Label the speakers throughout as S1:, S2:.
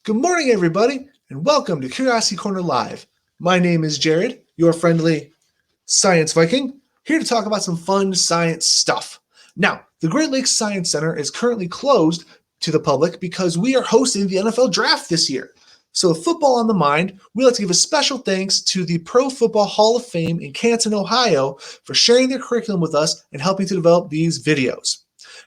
S1: Good morning, everybody, and welcome to Curiosity Corner Live. My name is Jared, your friendly science Viking, here to talk about some fun science stuff. Now, the Great Lakes Science Center is currently closed to the public because we are hosting the NFL Draft this year. So, with football on the mind, we'd like to give a special thanks to the Pro Football Hall of Fame in Canton, Ohio, for sharing their curriculum with us and helping to develop these videos.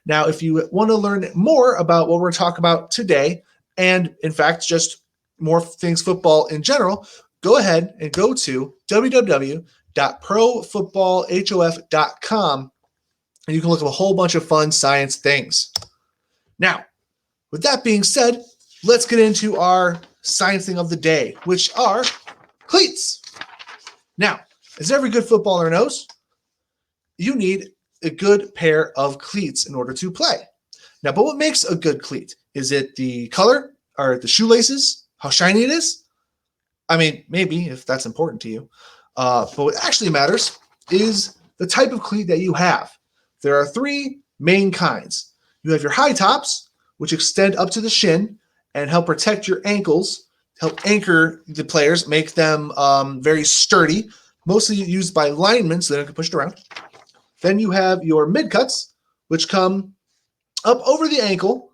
S1: Now, if you want to learn more about what we're talking about today, and in fact, just more things football in general, go ahead and go to www.profootballhof.com and you can look up a whole bunch of fun science things. Now, with that being said, let's get into our science thing of the day, which are cleats. Now, as every good footballer knows, you need a good pair of cleats in order to play. Now, but what makes a good cleat? Is it the color or the shoelaces? How shiny it is? I mean, maybe if that's important to you. But what actually matters is the type of cleat that you have. There are three main kinds. You have your high tops, which extend up to the shin and help protect your ankles, help anchor the players, make them very sturdy, mostly used by linemen so they don't get pushed around. Then you have your mid cuts, which come up over the ankle,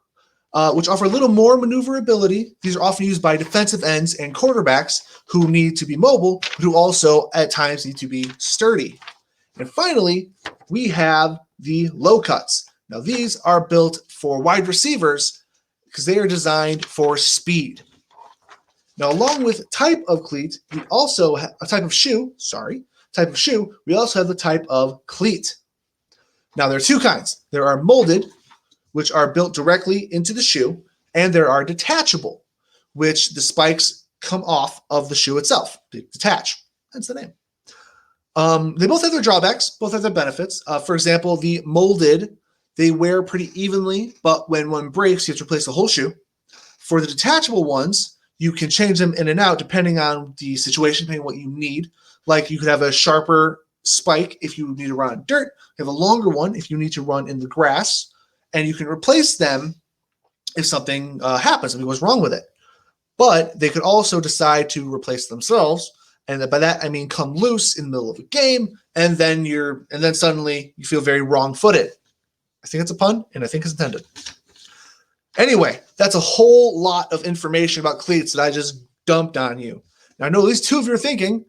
S1: which offer a little more maneuverability. These are often used by defensive ends and quarterbacks who need to be mobile, but who also at times need to be sturdy. And finally, we have the low cuts. Now, these are built for wide receivers because they are designed for speed. Now, along with type of cleat, we also have a type of shoe, we also have the type of cleat. Now, there are two kinds. There are molded, which are built directly into the shoe, and there are detachable, which the spikes come off of the shoe itself. They detach. That's the name. They both have their drawbacks, both have their benefits. For example, the molded, they wear pretty evenly, but when one breaks, you have to replace the whole shoe. For the detachable ones, you can change them in and out depending on the situation, depending on what you need. Like you could have a sharper spike if you need to run on dirt. You have a longer one if you need to run in the grass. And you can replace them if something happens, something goes wrong with it. But they could also decide to replace themselves, and by that I mean come loose in the middle of a game, and then suddenly you feel very wrong-footed. I think it's a pun, and I think it's intended. Anyway, that's a whole lot of information about cleats that I just dumped on you. Now I know at least two of you are thinking,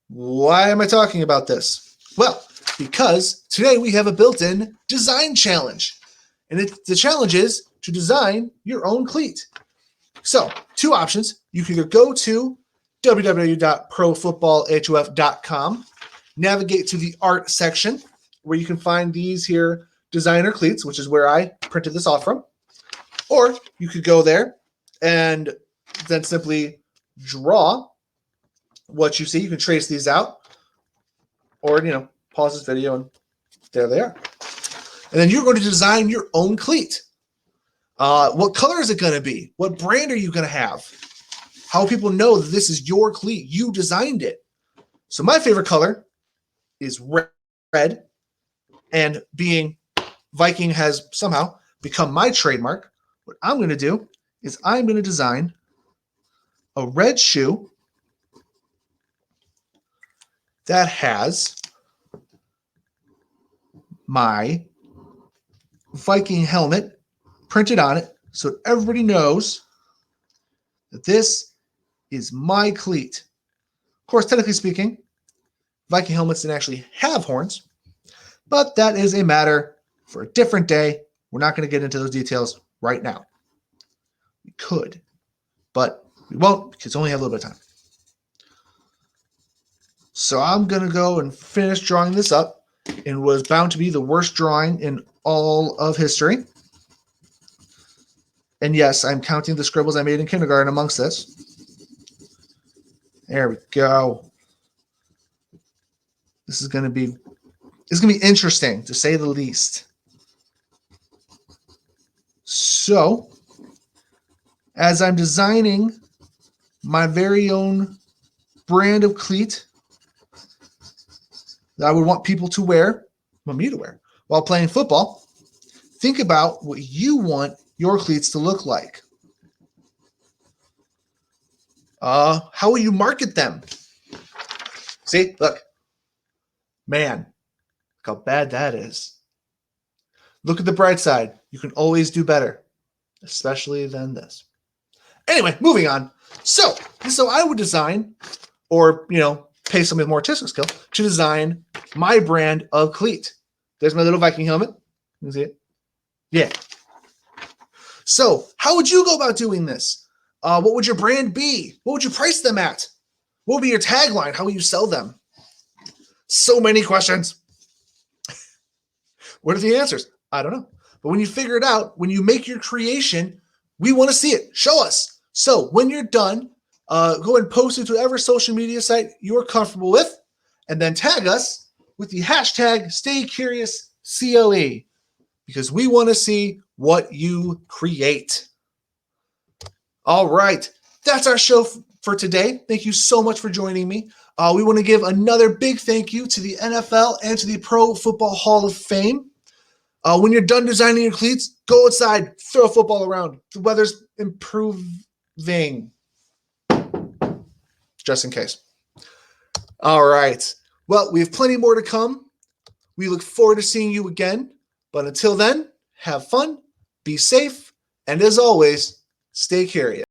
S1: why am I talking about this? Well, because today we have a built-in design challenge. And the challenge is to design your own cleat. So, two options. You can either go to www.profootballhof.com, navigate to the art section, where you can find these here designer cleats, which is where I printed this off from. Or you could go there and then simply draw what you see. You can trace these out. Or, pause this video and there they are. And then you're going to design your own cleat. What color is it going to be? What brand are you going to have? How will people know that this is your cleat? You designed it. So my favorite color is red. And being Viking has somehow become my trademark, what I'm going to do is I'm going to design a red shoe that has my Viking helmet printed on it so everybody knows that this is my cleat. Of course, technically speaking, Viking helmets didn't actually have horns, but that is a matter for a different day. We're not going to get into those details right now. We could, but we won't because we only have a little bit of time. So I'm going to go and finish drawing this up in what was bound to be the worst drawing in all of history. And yes, I'm counting the scribbles I made in kindergarten amongst this. There we go. This is going to be interesting, to say the least. So, as I'm designing my very own brand of cleat that I would want people to wear, want me to wear, while playing football, think about what you want your cleats to look like. How will you market them? See, look, man, look how bad that is. Look at the bright side. You can always do better, especially than this. Anyway, moving on. So I would design, or pay somebody with more artistic skill to design my brand of cleat. There's my little Viking helmet. You can see it. Yeah. So how would you go about doing this? What would your brand be? What would you price them at? What would be your tagline? How will you sell them? So many questions. What are the answers? I don't know. But when you figure it out, when you make your creation, we want to see it. Show us. So when you're done, go and post it to whatever social media site you're comfortable with, and then tag us with the hashtag StayCuriousCLE, because we want to see what you create. All right. That's our show for today. Thank you so much for joining me. We want to give another big thank you to the NFL and to the Pro Football Hall of Fame. When you're done designing your cleats, go outside, throw a football around. The weather's improving. Just in case. All right. Well, we have plenty more to come. We look forward to seeing you again. But until then, have fun, be safe, and as always, stay curious.